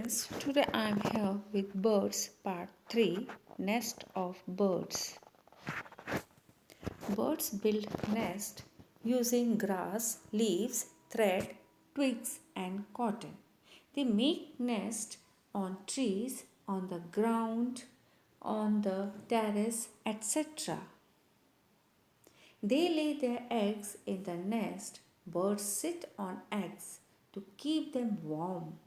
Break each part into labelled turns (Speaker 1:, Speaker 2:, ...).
Speaker 1: Today I am here with birds part 3, nest of birds. Birds build nest using grass, leaves, thread, twigs and cotton. They make nest on trees, on the ground, on the terrace, etc. They lay their eggs in the nest. Birds sit on eggs to keep them warm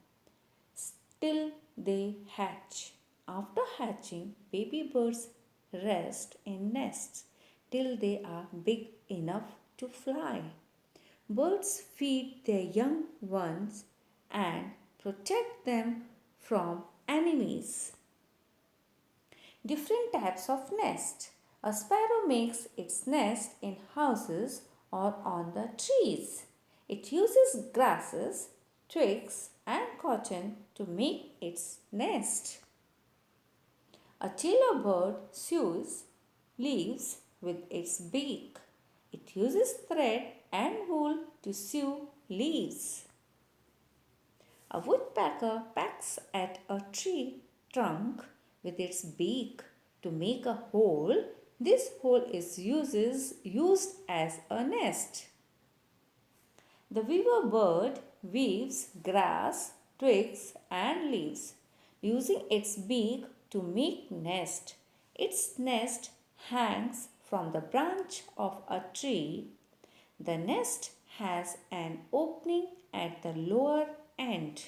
Speaker 1: till they hatch. After hatching, baby birds rest in nests till they are big enough to fly. Birds feed their young ones and protect them from enemies. Different types of nest. A sparrow makes its nest in houses or on the trees. It uses grasses, twigs, and cotton to make its nest. A tailor bird sews leaves with its beak. It uses thread and wool to sew leaves. A woodpecker pecks at a tree trunk with its beak to make a hole. This hole is used as a nest. The weaver bird weaves grass, twigs and leaves using its beak to make nest. Its nest hangs from the branch of a tree. The nest has an opening at the lower end.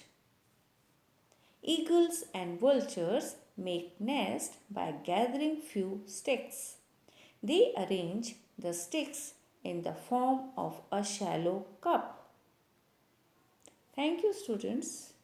Speaker 1: Eagles and vultures make nest by gathering few sticks. They arrange the sticks in the form of a shallow cup. Thank you, students.